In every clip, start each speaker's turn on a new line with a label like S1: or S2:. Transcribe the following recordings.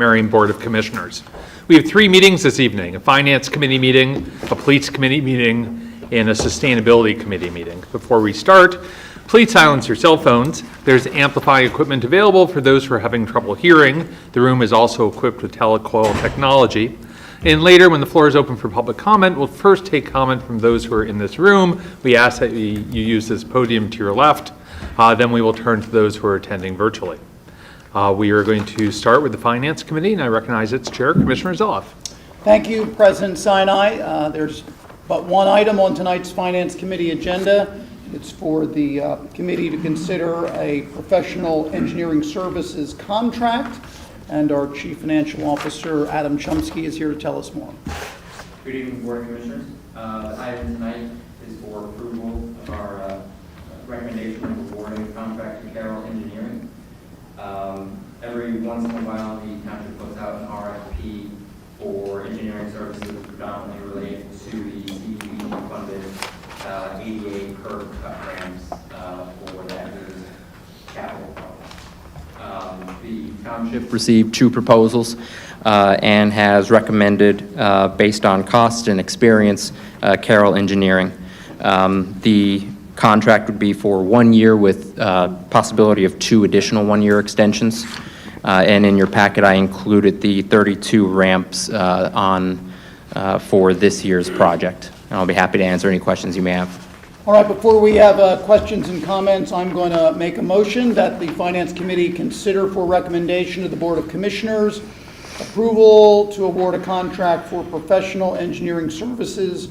S1: Marion Board of Commissioners. We have 3 meetings this evening: a Finance Committee meeting, a Police Committee meeting, and a Sustainability Committee meeting. Before we start, please silence your cell phones. There's amplifying equipment available for those who are having trouble hearing. The room is also equipped with telecoil technology. And later, when the floor is open for public comment, we'll first take comment from those who are in this room. We ask that you use this podium to your left. Then we will turn to those who are attending virtually. We are going to start with the Finance Committee, and I recognize its chair, Commissioner Zeloff.
S2: Thank you, President Sinai. There's but one item on tonight's Finance Committee agenda. It's for the committee to consider a professional engineering services contract, and our Chief Financial Officer, Adam Chomsky, is here to tell us more.
S3: Good evening, Board of Commissioners. The item tonight is for approval of our recommendation of awarding a contract to Carroll Engineering. Every once in a while, the township puts out an RFP for engineering services predominantly related to the CDBG funded ADA curb cut ramps for that year's capital project. The township received 2 proposals and has recommended, based on cost and experience, Carroll Engineering. The contract would be for 1 year with possibility of 2 additional 1-year extensions. And in your packet, I included the 32 ramps for this year's project. And I'll be happy to answer any questions you may have.
S2: All right, before we have questions and comments, I'm going to make a motion that the Finance Committee consider for recommendation to the Board of Commissioners approval to award a contract for professional engineering services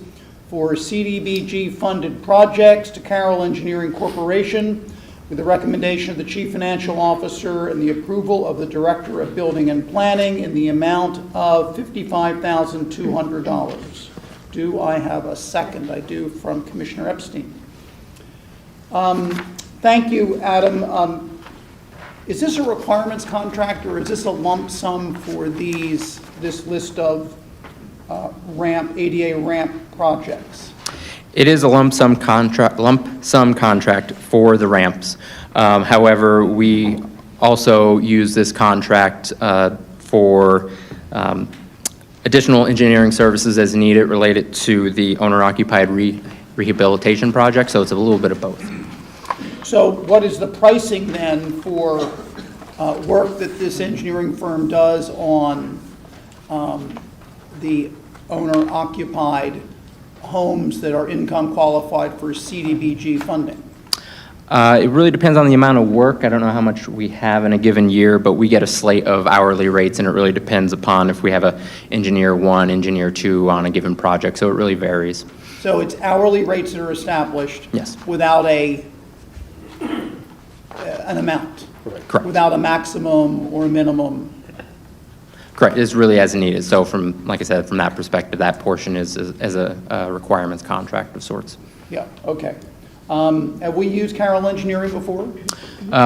S2: for CDBG funded projects to Carroll Engineering Corporation with the recommendation of the Chief Financial Officer and the approval of the Director of Building and Planning in the amount of $55,200. Do I have a second? I do, from Commissioner Epstein. Thank you, Adam. Is this a requirements contract, or is this a lump sum for this list of ADA ramp projects?
S3: It is a lump sum contract for the ramps. However, we also use this contract for additional engineering services as needed related to the owner-occupied rehabilitation project, so it's a little bit of both.
S2: So what is the pricing then for work that this engineering firm does on the owner-occupied homes that are income qualified for CDBG funding?
S3: It really depends on the amount of work. I don't know how much we have in a given year, but we get a slate of hourly rates, and it really depends upon if we have a engineer 1, engineer 2 on a given project, so it really varies.
S2: So it's hourly rates that are established?
S3: Yes.
S2: Without an amount?
S3: Correct.
S2: Without a maximum or a minimum?
S3: Correct. It's really as needed. So from, like I said, from that perspective, that portion is as a requirements contract of sorts.
S2: Yeah, okay. Have we used Carroll Engineering before?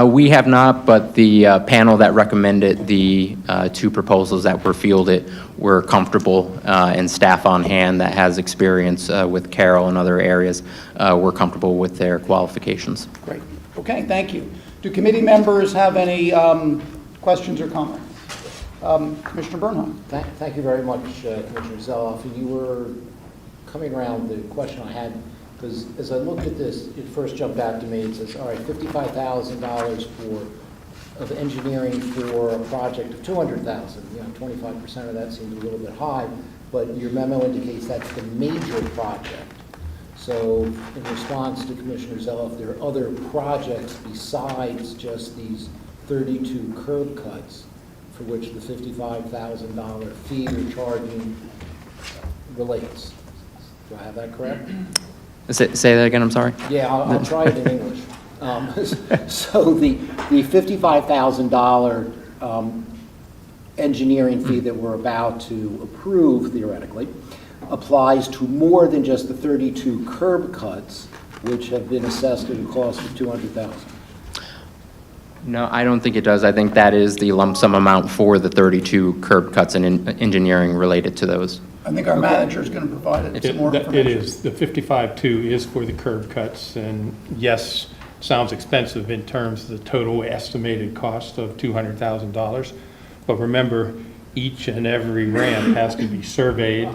S3: We have not, but the panel that recommended the 2 proposals that were fielded were comfortable, and staff on hand that has experience with Carroll and other areas were comfortable with their qualifications.
S2: Great. Okay, thank you. Do committee members have any questions or comments? Commissioner Bernheim.
S4: Thank you very much, Commissioner Zeloff. You were coming around the question I had, because as I looked at this, it first jumped out to me. It says, all right, $55,000 of engineering for a project of $200,000. 25% of that seems a little bit high, but your memo indicates that's the major project. So in response to Commissioner Zeloff, there are other projects besides just these 32 curb cuts for which the $55,000 fee you're charging relates. Do I have that correct?
S3: Say that again, I'm sorry?
S4: Yeah, I'll try it in English. So the $55,000 engineering fee that we're about to approve, theoretically, applies to more than just the 32 curb cuts, which have been assessed at a cost of $200,000.
S3: No, I don't think it does. I think that is the lump sum amount for the 32 curb cuts and engineering related to those.
S2: I think our manager is going to provide it some more information.
S5: It is. The 55.2 is for the curb cuts, and yes, sounds expensive in terms of the total estimated cost of $200,000. But remember, each and every ramp has to be surveyed,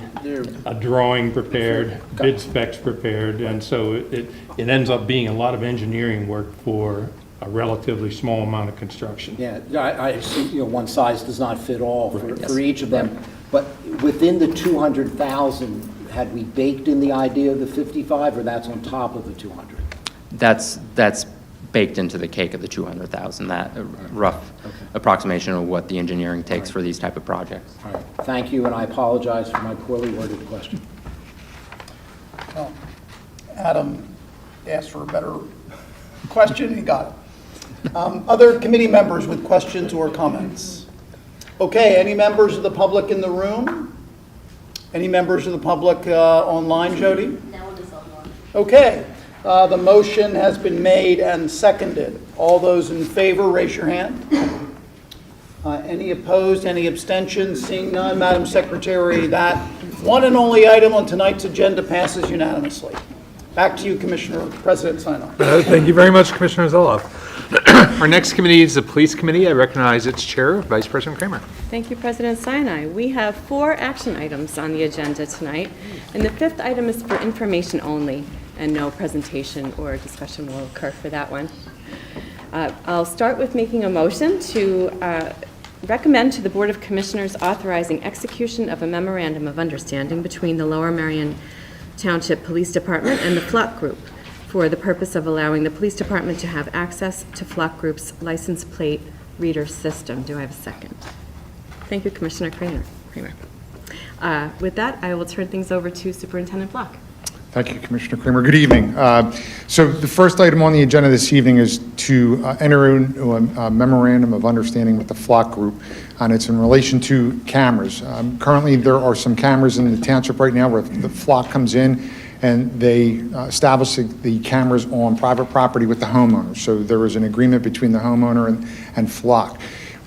S5: a drawing prepared, bid specs prepared, and so it ends up being a lot of engineering work for a relatively small amount of construction.
S4: Yeah, I assume, one size does not fit all for each of them. But within the 200,000, had we baked in the idea of the 55, or that's on top of the 200?
S3: That's baked into the cake of the 200,000, that rough approximation of what the engineering takes for these type of projects.
S4: All right, thank you, and I apologize for my poorly worded question.
S2: Well, Adam asked for a better question, he got it. Other committee members with questions or comments? Okay, any members of the public in the room? Any members of the public online, Jody?
S6: No one is online.
S2: Okay, the motion has been made and seconded. All those in favor, raise your hand. Any opposed, any abstentions? Seeing none, Madam Secretary, that one and only item on tonight's agenda passes unanimously. Back to you, Commissioner, President Sinai.
S1: Thank you very much, Commissioner Zoloff. Our next committee is the Police Committee. I recognize its chair, Vice President Kramer.
S6: Thank you, President Sinai. We have 4 action items on the agenda tonight, and the 5th item is for information only, and no presentation or discussion will occur for that one. I'll start with making a motion to recommend to the Board of Commissioners authorizing execution of a memorandum of understanding between the Lower Merion Township Police Department and the Flock Group for the purpose of allowing the police department to have access to Flock Group's license plate reader system. Do I have a second? Thank you, Commissioner Kramer. With that, I will turn things over to Superintendent Flock.
S7: Thank you, Commissioner Kramer. Good evening. So the first item on the agenda this evening is to enter into a memorandum of understanding with the Flock Group, and it's in relation to cameras. Currently, there are some cameras in the township right now where the Flock comes in and they establish the cameras on private property with the homeowner. So there is an agreement between the homeowner and Flock.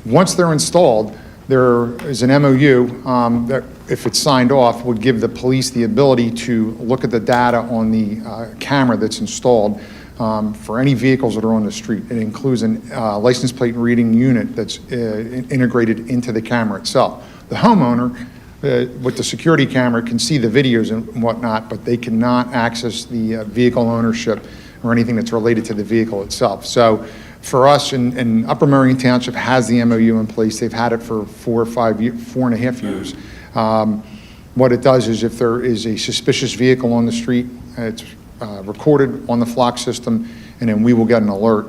S7: Once they're installed, there is an MOU that, if it's signed off, would give the police the ability to look at the data on the camera that's installed for any vehicles that are on the street. It includes a license plate reading unit that's integrated into the camera itself. The homeowner, with the security camera, can see the videos and whatnot, but they cannot access the vehicle ownership or anything that's related to the vehicle itself. So for us in Upper Merion Township has the MOU in place. They've had it for 4.5 years. What it does is if there is a suspicious vehicle on the street, it's recorded on the Flock system, and then we will get an alert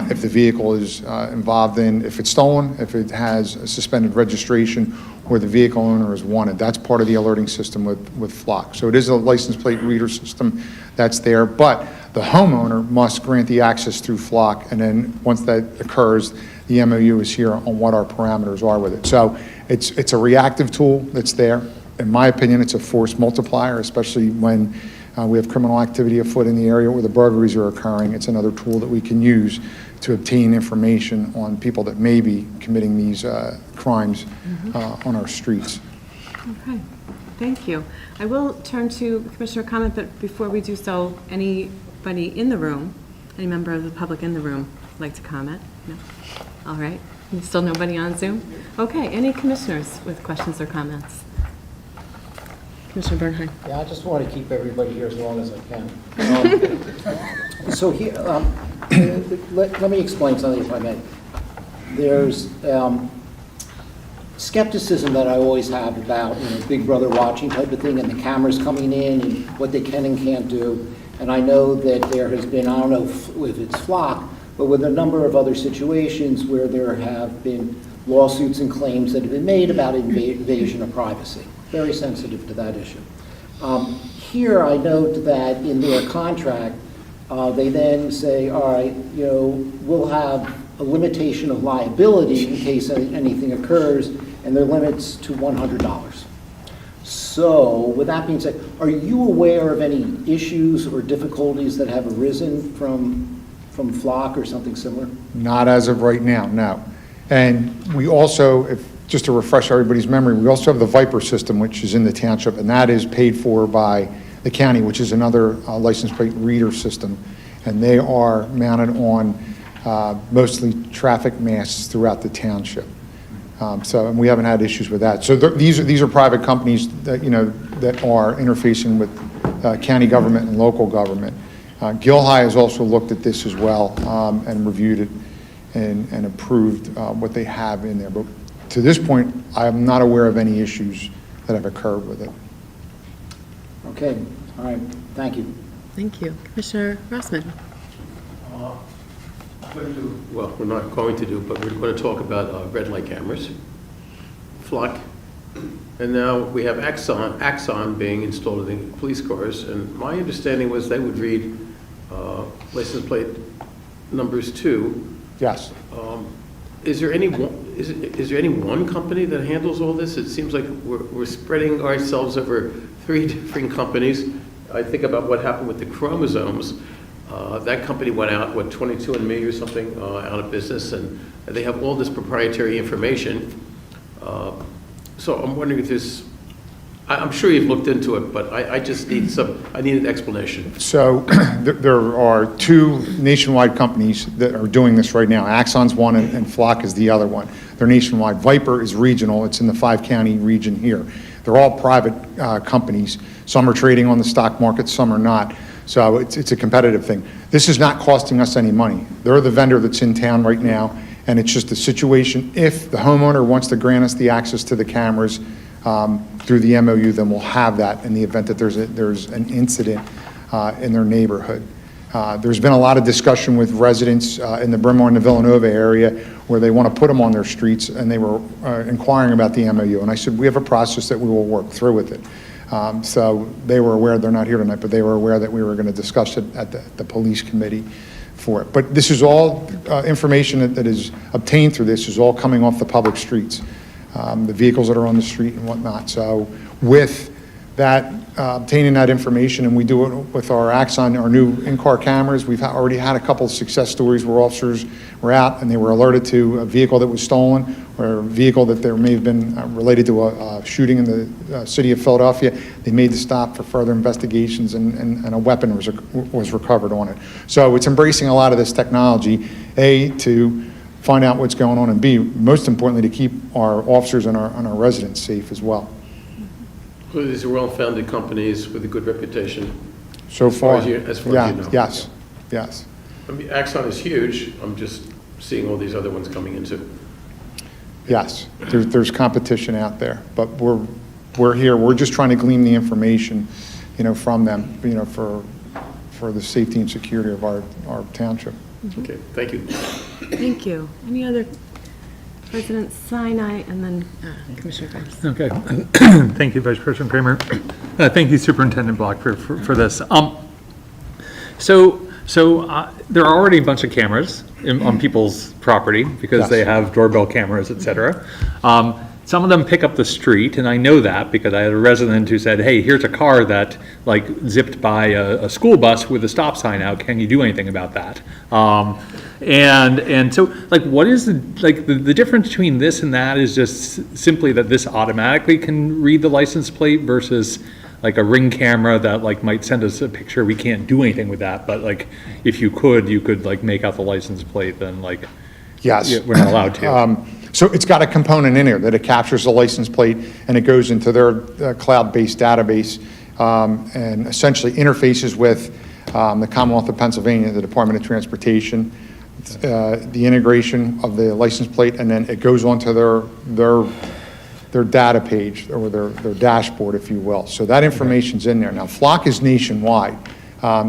S7: if the vehicle is involved in, if it's stolen, if it has a suspended registration, or the vehicle owner is wanted. That's part of the alerting system with Flock. So it is a license plate reader system that's there, but the homeowner must grant the access through Flock, and then once that occurs, the MOU is here on what our parameters are with it. So it's a reactive tool that's there. In my opinion, it's a force multiplier, especially when we have criminal activity afoot in the area where the burglaries are occurring. It's another tool that we can use to obtain information on people that may be committing these crimes on our streets.
S6: Okay, thank you. I will turn to Commissioner comment, but before we do so, anybody in the room, any member of the public in the room like to comment? No? All right. Still nobody on Zoom? Okay, any commissioners with questions or comments? Commissioner Bernheim.
S4: Yeah, I just want to keep everybody here as long as I can. So here, let me explain something if I may. There's skepticism that I always have about Big Brother watching type of thing, and the cameras coming in and what they can and can't do. And I know that there has been, I don't know if it's Flock, but with a number of other situations where there have been lawsuits and claims that have been made about invasion of privacy. Very sensitive to that issue. Here I note that in their contract, they then say, all right, we'll have a limitation of liability in case anything occurs, and their limit's to $100. So with that being said, are you aware of any issues or difficulties that have arisen from Flock or something similar?
S7: Not as of right now, no. And we also, just to refresh everybody's memory, we also have the Viper system, which is in the township, and that is paid for by the county, which is another license plate reader system. And they are mounted on mostly traffic masts throughout the township. And we haven't had issues with that. So these are private companies that, that are interfacing with county government and local government. Gil-High has also looked at this as well, and reviewed it and approved what they have in there. But to this point, I am not aware of any issues that have occurred with it.
S4: Okay, all right, thank you.
S6: Thank you. Commissioner Rossman?
S8: Well, we're not going to do, but we're going to talk about red light cameras, flock, and now we have Axon being installed in the police cars, and my understanding was they would read license plate numbers too.
S7: Yes.
S8: Is there any one company that handles all this? It seems like we're spreading ourselves over 3 different companies. I think about what happened with the chromosomes. That company went out, 22andMe or something, out of business, and they have all this proprietary information. So I'm wondering if there's, I'm sure you've looked into it, but I just need I need an explanation.
S7: So there are 2 nationwide companies that are doing this right now. Axon's one and Flock is the other one. They're nationwide. Viper is regional. It's in the 5-county region here. They're all private companies. Some are trading on the stock market, some are not. So it's a competitive thing. This is not costing us any money. They're the vendor that's in town right now, and it's just a situation. If the homeowner wants to grant us the access to the cameras through the MOU, then we'll have that in the event that there's an incident in their neighborhood. There's been a lot of discussion with residents in the Bryn Mawr and the Villanova area where they want to put them on their streets, and they were inquiring about the MOU. And I said, we have a process that we will work through with it. So they were aware, they're not here tonight, but they were aware that we were going to discuss it at the police committee for it. But this is all information that is obtained through this is all coming off the public streets, the vehicles that are on the street and whatnot. So with that, obtaining that information, and we do it with our Axon, our new in-car cameras. We've already had a couple of success stories where officers were out and they were alerted to a vehicle that was stolen or a vehicle that there may have been related to a shooting in the city of Philadelphia. They made the stop for further investigations, and a weapon was recovered on it. So it's embracing a lot of this technology, A, to find out what's going on, and B, most importantly, to keep our officers and our residents safe as well.
S8: Well, these are well-founded companies with a good reputation.
S7: So far,
S8: as far
S7: yeah,
S8: as you know.
S7: yes, yes.
S8: I mean, Axon is huge. I'm just seeing all these other ones coming into.
S7: Yes, there's competition out there, but we're here. We're just trying to glean the information, from them, for the safety and security of our township.
S8: Okay, thank you.
S6: Thank you. Any other? President Sinai, and then Commissioner Grimes.
S1: Okay. Thank you, Vice President Kramer. Thank you, Superintendent Block, for this. So there are already a bunch of cameras on people's property because
S7: Yes.
S1: they have doorbell cameras, et cetera. Some of them pick up the street, and I know that because I had a resident who said, hey, here's a car that zipped by a school bus with a stop sign out. Can you do anything about that? And so what is the difference between this and that is just simply that this automatically can read the license plate versus a Ring camera that might send us a picture. We can't do anything with that, but if you could make out the license plate, then
S7: Yes.
S1: we're not allowed to.
S7: So it's got a component in there that it captures the license plate and it goes into their cloud-based database, and essentially interfaces with the Commonwealth of Pennsylvania, the Department of Transportation, the integration of the license plate, and then it goes onto their data page or their dashboard, if you will. So that information's in there. Now, Flock is nationwide.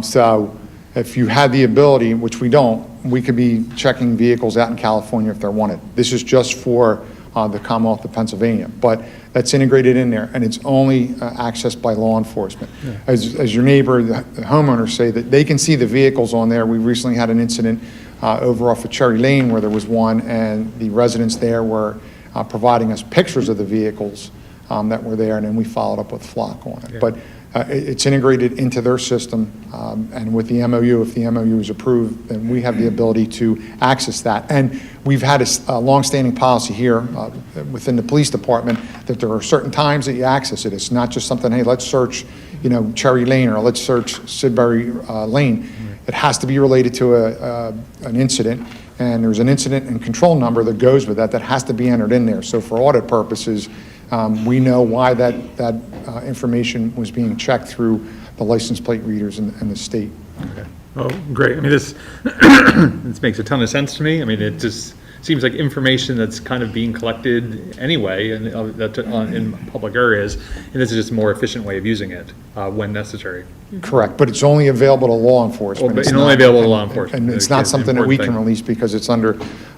S7: So if you had the ability, which we don't, we could be checking vehicles out in California if they're wanted. This is just for the Commonwealth of Pennsylvania, but that's integrated in there, and it's only accessed by law enforcement. Yeah. As your neighbor, the homeowners say that they can see the vehicles on there. We recently had an incident over off of Cherry Lane where there was one, and the residents there were providing us pictures of the vehicles that were there, and then we followed up with Flock on it. Yeah. But it's integrated into their system, and with the MOU, if the MOU is approved, then we have the ability to access that. And we've had a long-standing policy here within the police department that there are certain times that you access it. It's not just something, hey, let's search, Cherry Lane, or let's search Sidbury Lane. It has to be related to an incident and there's an incident and control number that goes with that that has to be entered in there. So for audit purposes, we know why that information was being checked through the license plate readers and the state.
S1: Oh, great. I mean, this makes a ton of sense to me. I mean, it just seems like information that's kind of being collected anyway and in public areas, and this is just a more efficient way of using it when necessary.
S7: Correct, but it's only available to law enforcement.
S1: Well, but
S7: It's
S1: it's only
S7: not-
S1: available to law enforcement.
S7: And it's
S1: That's
S7: not
S1: the
S7: something that we
S1: important
S7: can
S1: thing.
S7: release because it's under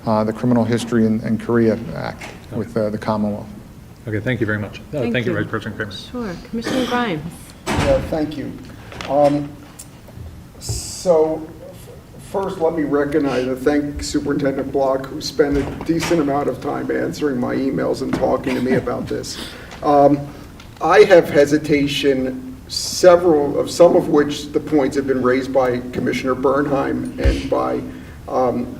S7: the Criminal History and Korea Act with the Commonwealth.
S1: Okay, thank you very much. Thank you, Vice President Kramer.
S6: Sure. Commissioner Grimes?
S9: Yeah, thank you. So, first, let me recognize and thank Superintendent Block, who spent a decent amount of time answering my emails and talking to me about this. I have hesitation, some of which the points have been raised by Commissioner Bernheim and by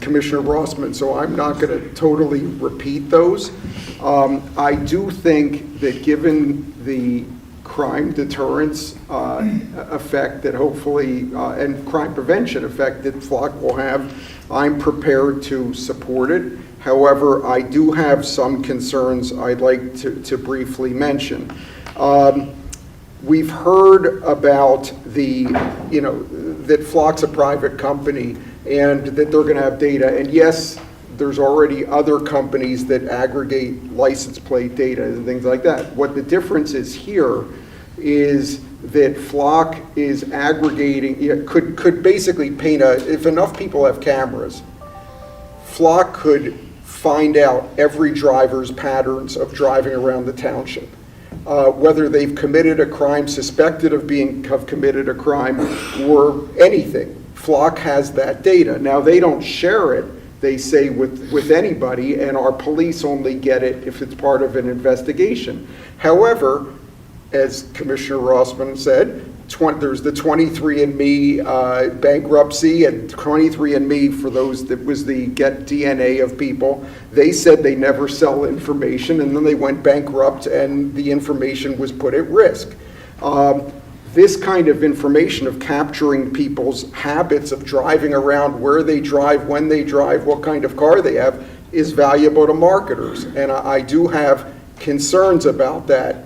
S9: Commissioner Rossman, so I'm not going to totally repeat those. I do think that given the crime deterrence effect that hopefully, and crime prevention effect that FLOC will have, I'm prepared to support it. However, I do have some concerns I'd like to briefly mention. We've heard about that FLOC's a private company and that they're going to have data. And yes, there's already other companies that aggregate license plate data and things like that. What the difference is here is that FLOC is aggregating, could basically paint if enough people have cameras, FLOC could find out every driver's patterns of driving around the township. Whether they've committed a crime, suspected of have committed a crime, or anything. FLOC has that data. Now, they don't share it, they say, with anybody, and our police only get it if it's part of an investigation. However, as Commissioner Rossman said, there's the 23andMe bankruptcy, and 23andMe, for those that was the get DNA of people, they said they never sell information, and then they went bankrupt and the information was put at risk. This kind of information of capturing people's habits of driving around, where they drive, when they drive, what kind of car they have, is valuable to marketers, and I do have concerns about that.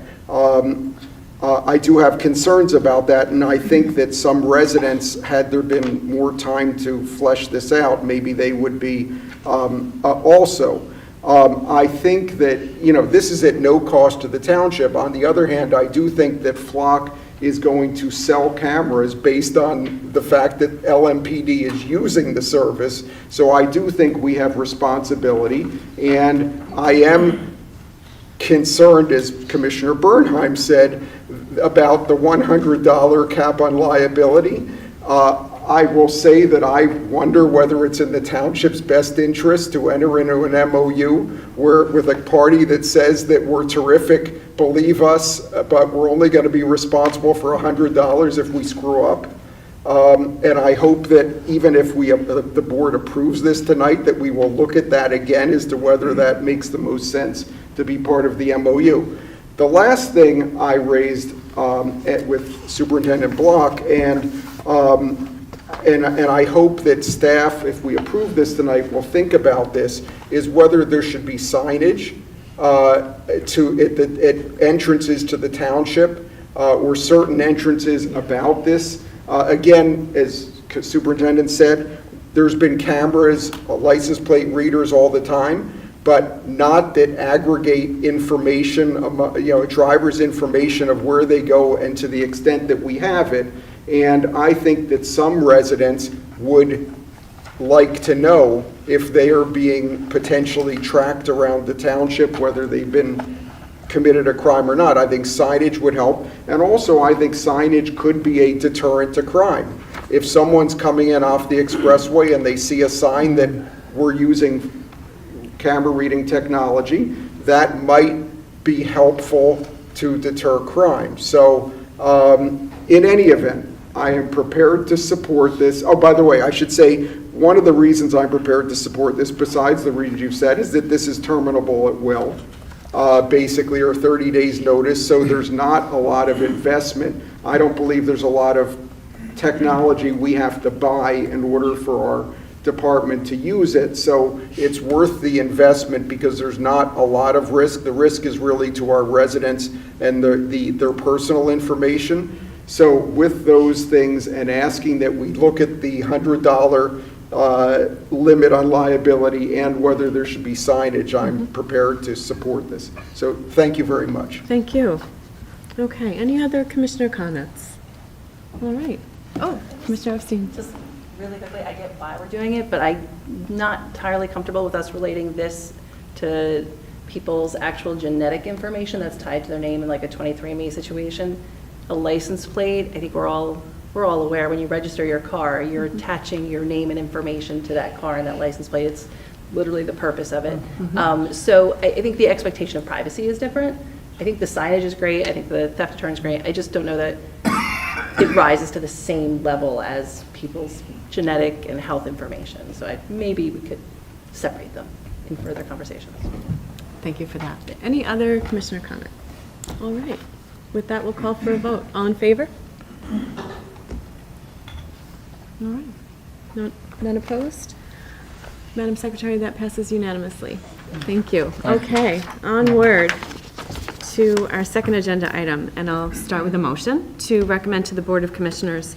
S9: And I think that some residents, had there been more time to flesh this out, maybe they would be also. I think that, this is at no cost to the township. On the other hand, I do think that FLOC is going to sell cameras based on the fact that LMPD is using the service. So I do think we have responsibility, and I am concerned, as Commissioner Bernheim said, about the $100 cap on liability. I will say that I wonder whether it's in the township's best interest to enter into an MOU with a party that says that we're terrific, believe us, but we're only going to be responsible for $100 if we screw up. And I hope that even if the board approves this tonight, that we will look at that again as to whether that makes the most sense to be part of the MOU. The last thing I raised with Superintendent Block, and I hope that staff, if we approve this tonight, will think about this, is whether there should be signage at entrances to the township, or certain entrances about this. Again, as Superintendent said, there's been cameras, license plate readers all the time, but not that aggregate information, driver's information of where they go, and to the extent that we have it. And I think that some residents would like to know if they are being potentially tracked around the township, whether they've been committed a crime or not. I think signage would help. And also, I think signage could be a deterrent to crime. If someone's coming in off the expressway and they see a sign that we're using camera reading technology, that might be helpful to deter crime. So in any event, I am prepared to support this. Oh, by the way, I should say, one of the reasons I'm prepared to support this, besides the reasons you've said, is that this is terminable at will, basically, or 30 days notice, so there's not a lot of investment. I don't believe there's a lot of technology we have to buy in order for our department to use it, so it's worth the investment because there's not a lot of risk. The risk is really to our residents and their personal information. So with those things and asking that we look at the $100 limit on liability and whether there should be signage, I'm prepared to support this. So thank you very much.
S6: Thank you. Okay, any other commissioner comments? All right. Oh, Commissioner Epstein.
S10: Just really quickly, I get why we're doing it, but I'm not entirely comfortable with us relating this to people's actual genetic information that's tied to their name in like a 23andMe situation. A license plate, I think we're all aware when you register your car, you're attaching your name and information to that car and that license plate. It's literally the purpose of it. So I think the expectation of privacy is different. I think the signage is great. I think the theft deterrent is great. I just don't know that it rises to the same level as people's genetic and health information. So maybe we could separate them in further conversations.
S6: Thank you for that. Any other commissioner comment? All right. With that, we'll call for a vote. All in favor? All right. None opposed? Madam Secretary, that passes unanimously. Thank you. Okay, onward to our second agenda item, and I'll start with a motion to recommend to the Board of Commissioners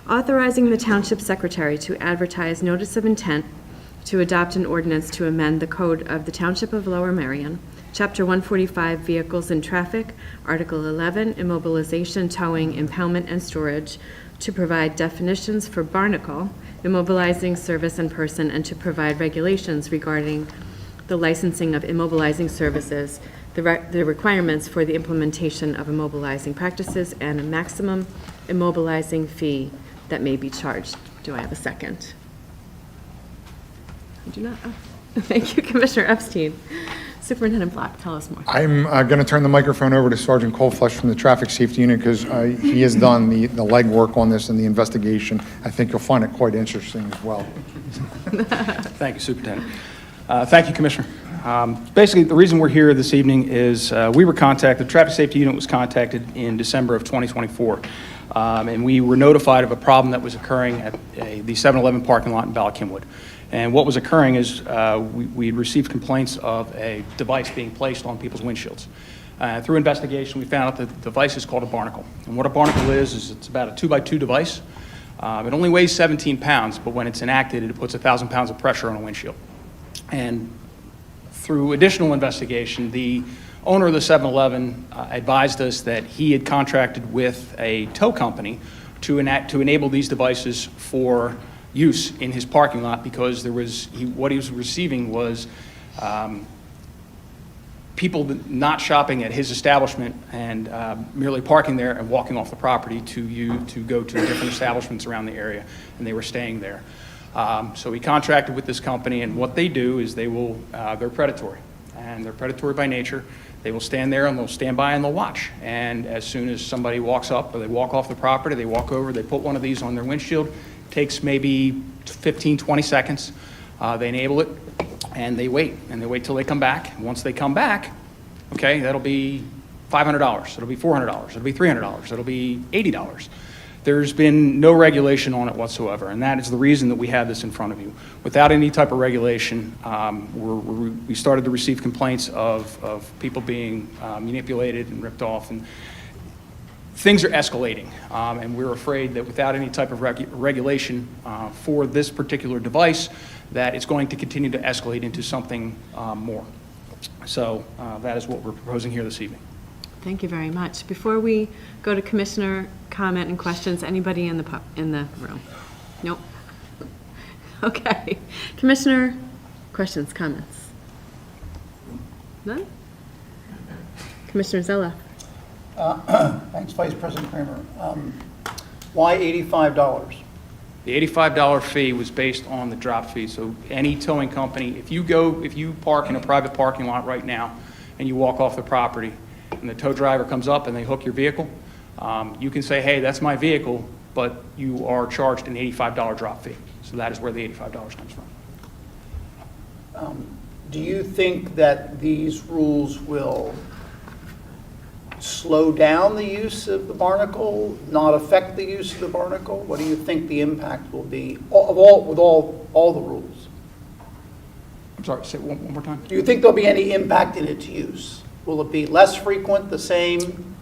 S6: authorizing the Township Secretary to advertise notice of intent to adopt an ordinance to amend the Code of the Township of Lower Merion, Chapter 145, Vehicles and Traffic, Article 11, Immobilization, Towing, Impoundment, and Storage, to provide definitions for barnacle, immobilizing service and person, and to provide regulations regarding the licensing of immobilizing services, the requirements for the implementation of immobilizing practices, and a maximum immobilizing fee that may be charged. Do I have a second? I do not. Oh. Thank you, Commissioner Epstein. Superintendent Block, tell us more.
S7: I'm going to turn the microphone over to Sergeant Coleflesh from the Traffic Safety Unit because he has done the legwork on this and the investigation. I think you'll find it quite interesting as well.
S11: Thank you, Superintendent. Thank you, Commissioner. Basically, the reason we're here this evening is we were contacted, the Traffic Safety Unit was contacted in December of 2024, and we were notified of a problem that was occurring at the 7-Eleven parking lot in Ballackinwood. And what was occurring is we had received complaints of a device being placed on people's windshields. Through investigation, we found out that the device is called a barnacle. And what a barnacle is it's about a 2x2 device. It only weighs 17 pounds, but when it's enacted, it puts 1,000 pounds of pressure on a windshield. And through additional investigation, the owner of the 7-Eleven advised us that he had contracted with a tow company to enable these devices for use in his parking lot because what he was receiving was people not shopping at his establishment and merely parking there and walking off the property to go to different establishments around the area, and they were staying there. So we contracted with this company, and what they do is they're predatory, and they're predatory by nature. They will stand there and they'll stand by and they'll watch. And as soon as somebody walks up or they walk off the property, they walk over, they put one of these on their windshield. Takes maybe 15, 20 seconds. They enable it, and they wait till they come back. Once they come back, okay, that'll be $500, it'll be $400, it'll be $300, it'll be $80. There's been no regulation on it whatsoever, and that is the reason that we have this in front of you. Without any type of regulation, we started to receive complaints of people being manipulated and ripped off, and things are escalating, and we're afraid that without any type of regulation for this particular device, that it's going to continue to escalate into something more. So that is what we're proposing here this evening.
S6: Thank you very much. Before we go to commissioner comment and questions, anybody in the room? Nope. Okay. Commissioner, questions, comments? None? Commissioner Zella.
S2: Thanks, Vice President Kramer. Why $85?
S11: The $85 fee was based on the drop fee. So any towing company, if you park in a private parking lot right now and you walk off the property and the tow driver comes up and they hook your vehicle, you can say, hey, that's my vehicle, but you are charged an $85 drop fee. So that is where the $85 comes from.
S2: Do you think that these rules will slow down the use of the barnacle, not affect the use of the barnacle? What do you think the impact will be with all the rules?
S11: I'm sorry, say it one more time.
S2: Do you think there'll be any impact in its use? Will it be less frequent, the same?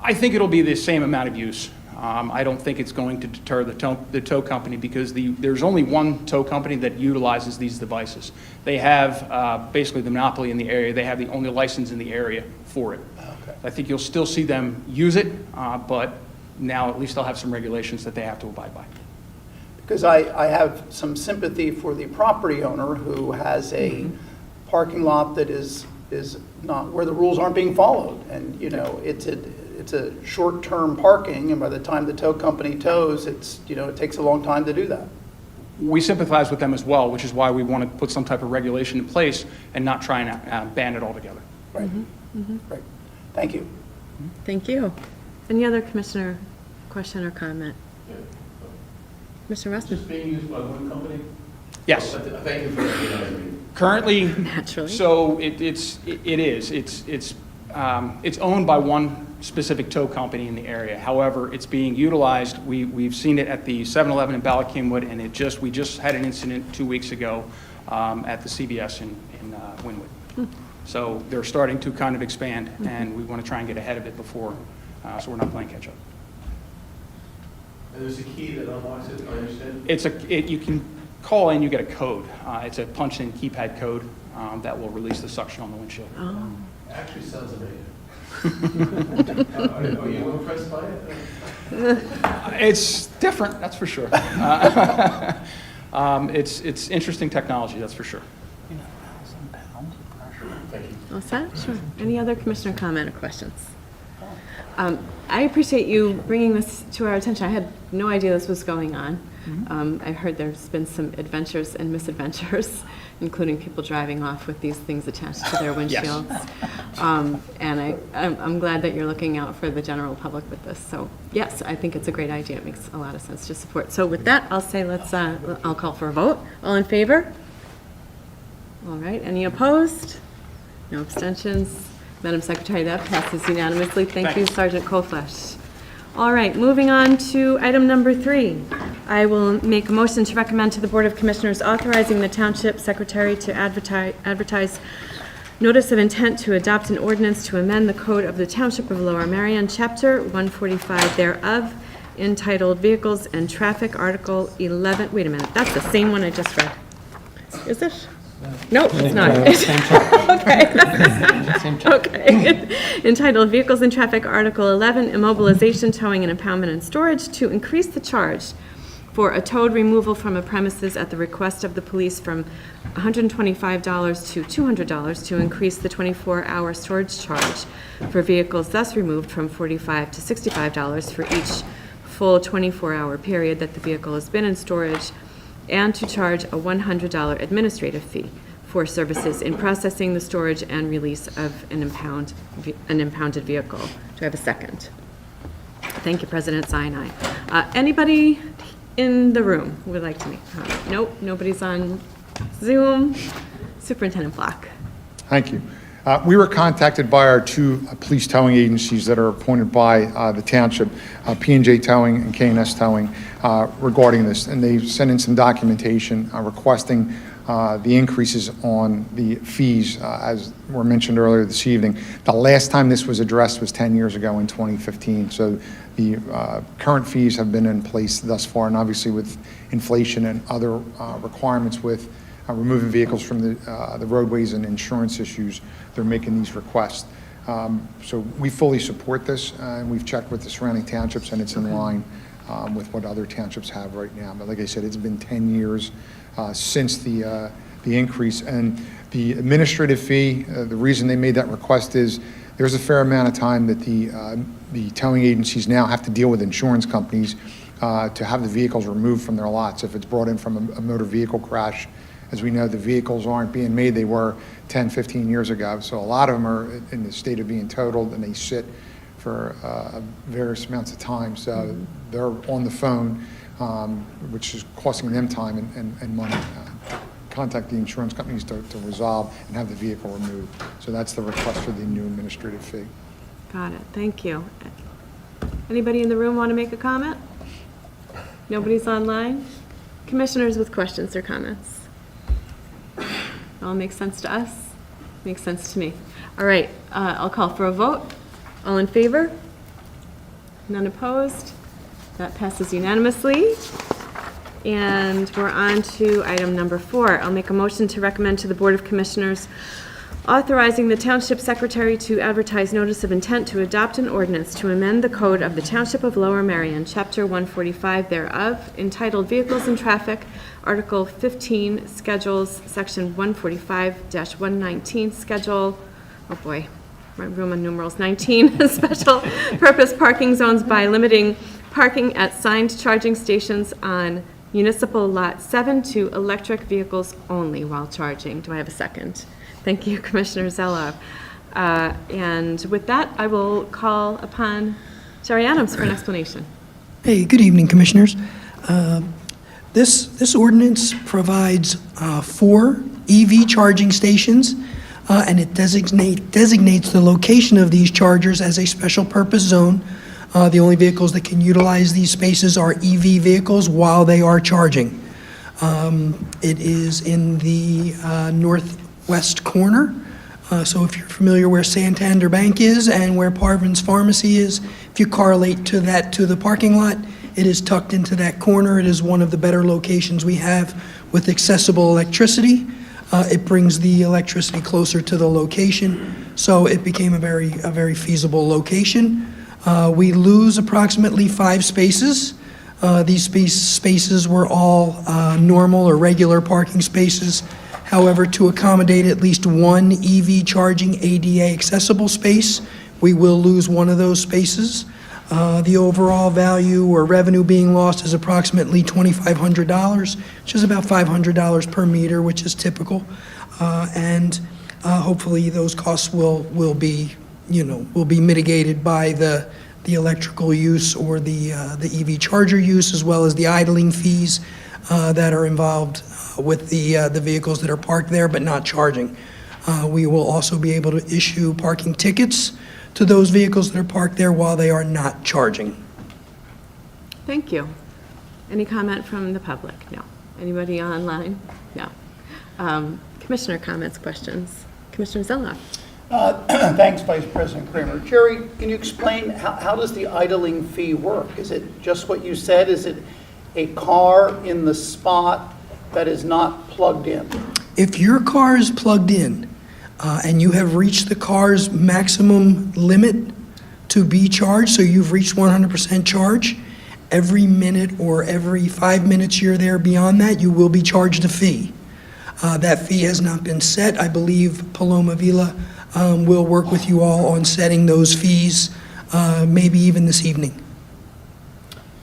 S11: I think it'll be the same amount of use. I don't think it's going to deter the tow company because there's only one tow company that utilizes these devices. They have basically the monopoly in the area. They have the only license in the area for it.
S2: Okay.
S11: I think you'll still see them use it, but now at least they'll have some regulations that they have to abide by.
S2: Because I have some sympathy for the property owner who has a parking lot that is not, where the rules aren't being followed. And, you know, it's a short-term parking, and by the time the tow company tows, it takes a long time to do that.
S11: We sympathize with them as well, which is why we want to put some type of regulation in place and not try and ban it altogether.
S2: Right. Right. Thank you.
S6: Thank you. Any other commissioner question or comment? Mr. Russman?
S8: Just being used by one company?
S11: Yes.
S8: Thank you for recognizing me.
S11: Currently,
S6: Naturally.
S11: so it is. It's owned by one specific tow company in the area. However, it's being utilized. We've seen it at the 7-Eleven in Bala Cynwyd, and we just had an incident 2 weeks ago at the CVS in Wynwood. So they're starting to kind of expand, and we want to try and get ahead of it before, so we're not playing catch up.
S8: And there's a key that unlocks it, I understand?
S11: You can call in, you get a code. It's a punch-in keypad code that will release the suction on the windshield.
S6: Oh.
S8: Actually sounds amazing. Are you impressed by it?
S11: It's different, that's for sure. It's interesting technology, that's for sure.
S8: Thank you.
S6: All set? Sure. Any other commissioner comment or questions? I appreciate you bringing this to our attention. I had no idea this was going on. I heard there's been some adventures and misadventures, including people driving off with these things attached to their windshields. And I'm glad that you're looking out for the general public with this. So yes, I think it's a great idea. It makes a lot of sense to support. So with that, I'll say I'll call for a vote. All in favor? All right. Any opposed? No abstentions. Madam Secretary, that passes unanimously. Thank you, Sergeant Koflesh. All right, moving on to item number 3. I will make a motion to recommend to the Board of Commissioners authorizing the Township Secretary to advertise notice of intent to adopt an ordinance to amend the Code of the Township of Lower Merion, Chapter 145 thereof, entitled Vehicles and Traffic, Article 11. Wait a minute, that's the same one I just read. Is it? Nope, it's not. Okay. Entitled Vehicles and Traffic, Article 11, Immobilization, Towing and Impoundment and Storage, to increase the charge for a towed removal from a premises at the request of the police from $125 to $200, to increase the 24-hour storage charge for vehicles thus removed from $45 to $65 for each full 24-hour period that the vehicle has been in storage, and to charge a $100 administrative fee for services in processing the storage and release of an impounded vehicle. Do I have a second? Thank you, President Sinai. Anybody in the room who would like to make a comment? Nope, nobody's on Zoom. Superintendent Block.
S7: Thank you. We were contacted by our 2 police towing agencies that are appointed by the township, P&J Towing and K&S Towing, regarding this, and they sent in some documentation requesting the increases on the fees, as were mentioned earlier this evening. The last time this was addressed was 10 years ago in 2015, so the current fees have been in place thus far, and obviously with inflation and other requirements with removing vehicles from the roadways and insurance issues, they're making these requests. So we fully support this, and we've checked with the surrounding townships, and it's in line with what other townships have right now. But like I said, it's been 10 years since the increase. And the administrative fee, the reason they made that request is there's a fair amount of time that the towing agencies now have to deal with insurance companies to have the vehicles removed from their lots if it's brought in from a motor vehicle crash. As we know, the vehicles aren't being made they were 10, 15 years ago. So a lot of them are in the state of being totaled, and they sit for various amounts of time. So they're on the phone, which is costing them time and money. Contact the insurance companies to resolve and have the vehicle removed. So that's the request for the new administrative fee.
S6: Got it, thank you. Anybody in the room want to make a comment? Nobody's online? Commissioners with questions or comments? All makes sense to us? Makes sense to me. All right, I'll call for a vote. All in favor? None opposed? That passes unanimously. And we're on to item number 4. I'll make a motion to recommend to the Board of Commissioners authorizing the Township Secretary to advertise notice of intent to adopt an ordinance to amend the code of the Township of Lower Merion, Chapter 145 thereof, entitled Vehicles and Traffic, Article 15, Schedules, Section 145-119, Schedule, oh boy, Roman numerals 19, Special Purpose Parking Zones by limiting parking at signed charging stations on Municipal Lot 7 to electric vehicles only while charging. Do I have a second? Thank you, Commissioner Zelloff. And with that, I will call upon Jerry Adams for an explanation.
S12: Hey, good evening, Commissioners. This ordinance provides 4 EV charging stations, and it designates the location of these chargers as a special purpose zone. The only vehicles that can utilize these spaces are EV vehicles while they are charging. It is in the northwest corner. So if you're familiar where Santander Bank is and where Parvin's Pharmacy is, if you correlate to the parking lot, it is tucked into that corner. It is one of the better locations we have with accessible electricity. It brings the electricity closer to the location, so it became a very feasible location. We lose approximately 5 spaces. These spaces were all normal or regular parking spaces. However, to accommodate at least 1 EV charging ADA accessible space, we will lose one of those spaces. The overall value or revenue being lost is approximately $2,500, which is about $500 per meter, which is typical. And hopefully those costs will be mitigated by the electrical use or the EV charger use, as well as the idling fees that are involved with the vehicles that are parked there but not charging. We will also be able to issue parking tickets to those vehicles that are parked there while they are not charging.
S6: Thank you. Any comment from the public? No. Anybody online? No. Commissioner comments, questions? Commissioner Zelloff?
S2: Thanks, Vice President Kramer. Jerry, can you explain how does the idling fee work? Is it just what you said? Is it a car in the spot that is not plugged in?
S12: If your car is plugged in and you have reached the car's maximum limit to be charged, so you've reached 100% charge, every minute or every 5 minutes you're there beyond that, you will be charged a fee. That fee has not been set. I believe Paloma Vila will work with you all on setting those fees, maybe even this evening.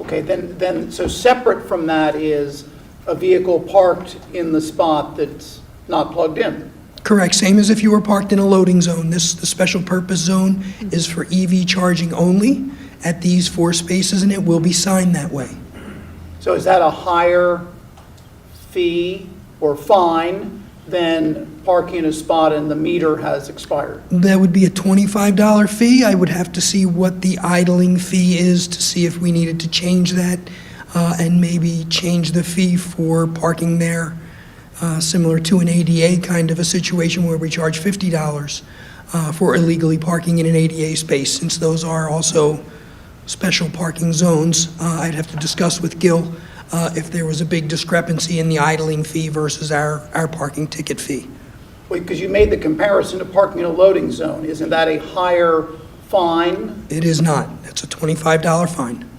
S2: Okay, then so separate from that is a vehicle parked in the spot that's not plugged in.
S12: Correct, same as if you were parked in a loading zone. The special purpose zone is for EV charging only at these 4 spaces, and it will be signed that way.
S2: So is that a higher fee or fine than parking in a spot and the meter has expired?
S12: That would be a $25 fee. I would have to see what the idling fee is to see if we needed to change that and maybe change the fee for parking there, similar to an ADA kind of a situation where we charge $50 for illegally parking in an ADA space, since those are also special parking zones. I'd have to discuss with Gil if there was a big discrepancy in the idling fee versus our parking ticket fee.
S2: Because you made the comparison to parking in a loading zone. Isn't that a higher fine?
S12: It is not. It's a $25 fine.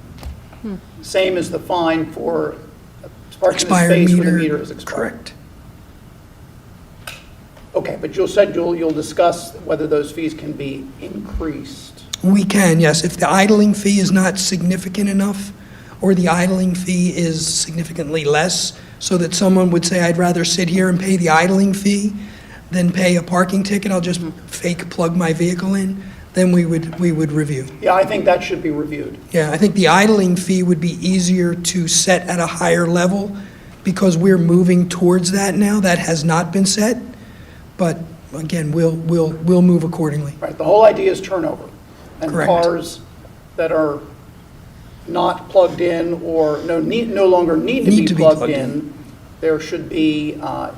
S2: Same as the fine for parking in a
S12: Expired
S2: space
S12: meter.
S2: where the meter is expired?
S12: Correct.
S2: Okay, but you said you'll discuss whether those fees can be increased.
S12: We can, yes. If the idling fee is not significant enough, or the idling fee is significantly less, so that someone would say, I'd rather sit here and pay the idling fee than pay a parking ticket, I'll just fake plug my vehicle in, then we would review.
S2: Yeah, I think that should be reviewed.
S12: Yeah, I think the idling fee would be easier to set at a higher level because we're moving towards that now. That has not been set, but again, we'll move accordingly.
S2: Right, the whole idea is turnover. And
S12: Correct.
S2: cars that are not plugged in or no longer need to be plugged in, there should be a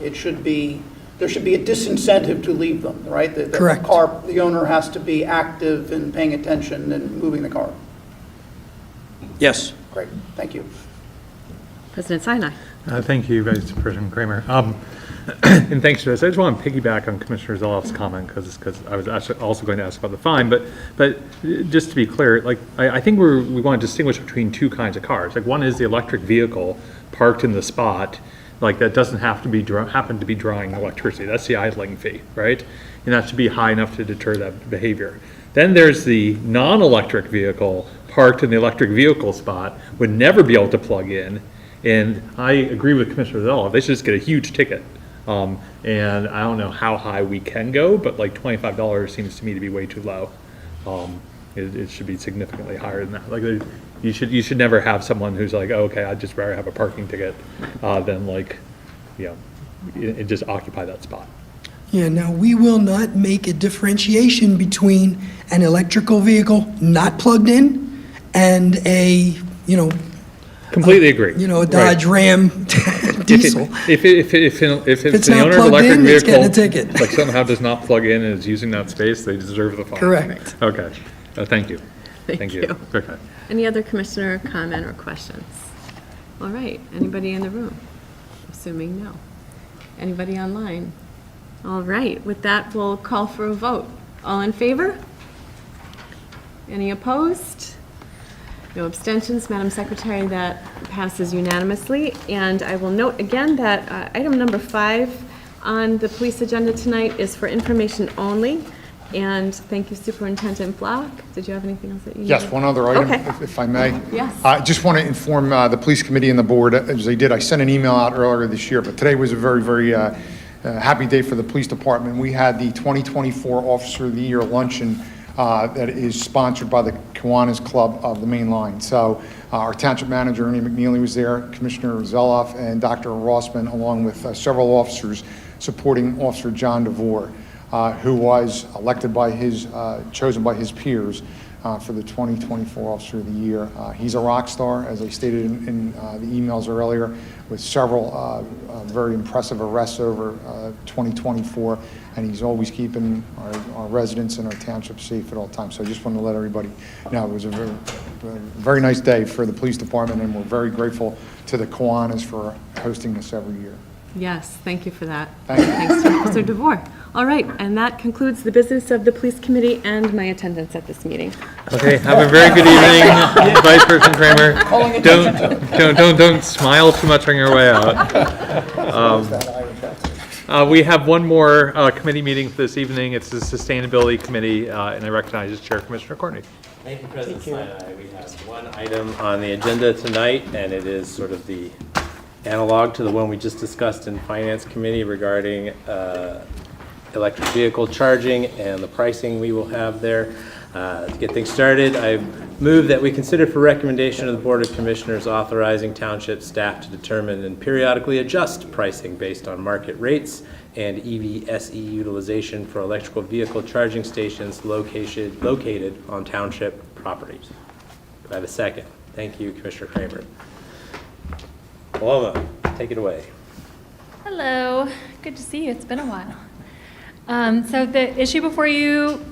S2: disincentive to leave them, right?
S12: Correct.
S2: The owner has to be active in paying attention and moving the car.
S13: Yes.
S2: Great, thank you.
S6: President Sinai.
S1: Thank you, Vice President Kramer. And thanks for this. I just want to piggyback on Commissioner Zeloff's comment because I was actually also going to ask about the fine. But just to be clear, like I think we want to distinguish between two kinds of cars. Like one is the electric vehicle parked in the spot, like that doesn't have to be happen to be drawing electricity. That's the idling fee, right? And that should be high enough to deter that behavior. Then there's the non-electric vehicle parked in the electric vehicle spot, would never be able to plug in. And I agree with Commissioner Zeloff. They should just get a huge ticket. And I don't know how high we can go, but like $25 seems to me to be way too low. It should be significantly higher than that. Like you should never have someone who's like, oh, okay, I'd just rather have a parking ticket than like, and just occupy that spot.
S12: Yeah, now, we will not make a differentiation between an electrical vehicle not plugged in and a,
S1: Completely agree.
S12: a Dodge Ram diesel.
S1: If it's the
S12: not
S1: owner of an
S12: plugged
S1: electric
S12: in, it's getting a
S1: vehicle,
S12: ticket.
S1: like somehow does not plug in and is using that space, they deserve the fine.
S12: Correct.
S1: Okay, thank you.
S6: Thank you.
S1: Okay.
S6: Any other commissioner comment or questions? All right, anybody in the room? Assuming no. Anybody online? All right, with that, we'll call for a vote. All in favor? Any opposed? No abstentions. Madam Secretary, that passes unanimously. And I will note again that item number 5 on the police agenda tonight is for information only. And thank you, Superintendent Block. Did you have anything else that you
S7: Yes,
S6: needed?
S7: one other item,
S6: Okay.
S7: if I may.
S6: Yes.
S7: I just want to inform the police committee and the board, as I did, I sent an email out earlier this year, but today was a very, very happy day for the police department. We had the 2024 Officer of the Year luncheon that is sponsored by the Kiwanis Club of the Main Line. So our township manager, Ernie McNeely, was there, Commissioner Zeloff, and Dr. Rossman, along with several officers supporting Officer John DeVore, who was elected by chosen by his peers for the 2024 Officer of the Year. He's a rock star, as I stated in the emails earlier, with several very impressive arrests over 2024, and he's always keeping our residents and our township safe at all times. So I just wanted to let everybody know it was a very nice day for the police department, and we're very grateful to the Kiwanis for hosting this every year.
S6: Yes, thank you for that.
S7: Thank you.
S6: Thanks to Officer DeVore. All right, and that concludes the business of the police committee and my attendance at this meeting.
S1: Okay, have a very good evening, Vice President Kramer. Don't smile too much on your way out. We have one more committee meeting this evening. It's the Sustainability Committee, and I recognize Chair Commissioner Courtney.
S14: Thank you, President Sinai. We have one item on the agenda tonight, and it is sort of the analog to the one we just discussed in Finance Committee regarding electric vehicle charging and the pricing we will have there. To get things started, I move that we consider for recommendation of the Board of Commissioners authorizing township staff to determine and periodically adjust pricing based on market rates and EVSE utilization for electrical vehicle charging stations located on township properties. Do I have a second? Thank you, Commissioner Kramer. Paloma, take it away.
S15: Hello, good to see you. It's been a while. So the issue before you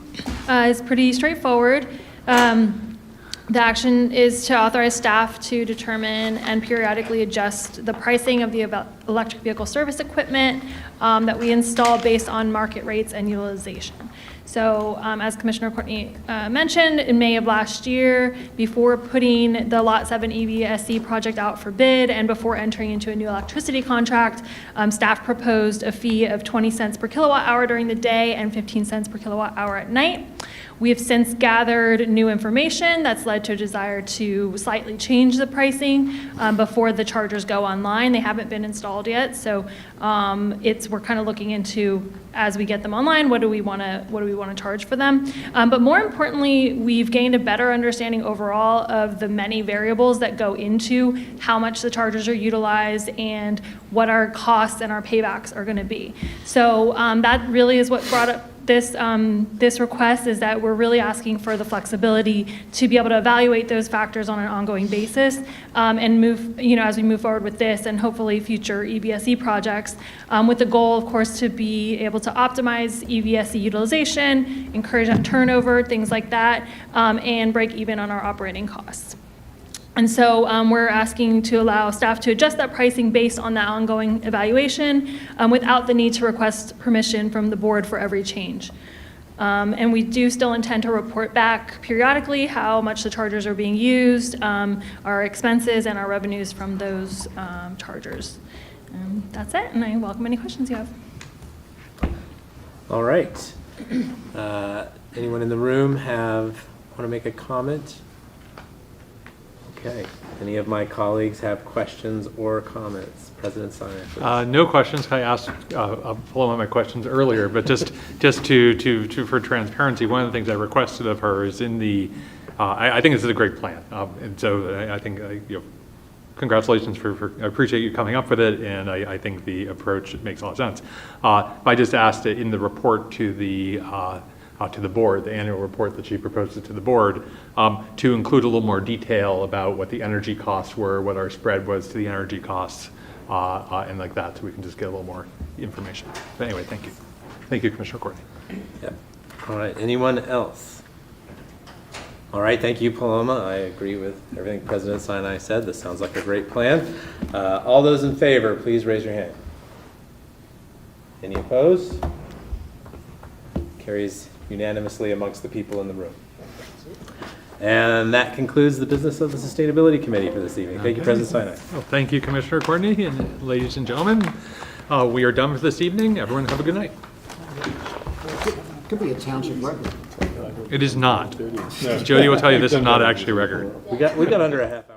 S15: is pretty straightforward. The action is to authorize staff to determine and periodically adjust the pricing of the electric vehicle service equipment that we install based on market rates and utilization. So as Commissioner Courtney mentioned, in May of last year, before putting the Lot 7 EVSE project out for bid and before entering into a new electricity contract, staff proposed a fee of 20 cents per kilowatt hour during the day and 15 cents per kilowatt hour at night. We have since gathered new information that's led to a desire to slightly change the pricing before the chargers go online. They haven't been installed yet, so we're kind of looking into, as we get them online, what do we want to charge for them? But more importantly, we've gained a better understanding overall of the many variables that go into how much the chargers are utilized and what our costs and our paybacks are going to be. So that really is what this request is that we're really asking for the flexibility to be able to evaluate those factors on an ongoing basis and move, as we move forward with this and hopefully future EVSE projects, with the goal, of course, to be able to optimize EVSE utilization, encourage that turnover, things like that, and break even on our operating costs. And so we're asking to allow staff to adjust that pricing based on that ongoing evaluation without the need to request permission from the board for every change. And we do still intend to report back periodically how much the chargers are being used, our expenses and our revenues from those chargers. That's it, and I welcome any questions you have.
S14: All right. Anyone in the room want to make a comment? Okay. Any of my colleagues have questions or comments? President Sinai.
S1: No questions. I asked Paloma my questions earlier, but just for transparency, one of the things I requested of her is in the. I think this is a great plan, and so I think congratulations I appreciate you coming up with it, and I think the approach makes a lot of sense. I just asked it in the report to the board, the annual report that she proposes to the board, to include a little more detail about what the energy costs were, what our spread was to the energy costs, and like that, so we can just get a little more information. But anyway, thank you. Thank you, Commissioner Courtney.
S14: Yep. All right. Anyone else? All right. Thank you, Paloma. I agree with everything President Sinai said. This sounds like a great plan. All those in favor, please raise your hand. Any opposed? Carries unanimously amongst the people in the room. And that concludes the business of the Sustainability Committee for this evening. Thank you, President Sinai.
S1: Well, thank you, Commissioner Courtney, and ladies and gentlemen. We are done for this evening. Everyone have a good night.
S4: Could be a township record.
S1: It is not. Jody will tell you this is not actually a record.
S14: We got under a half hour.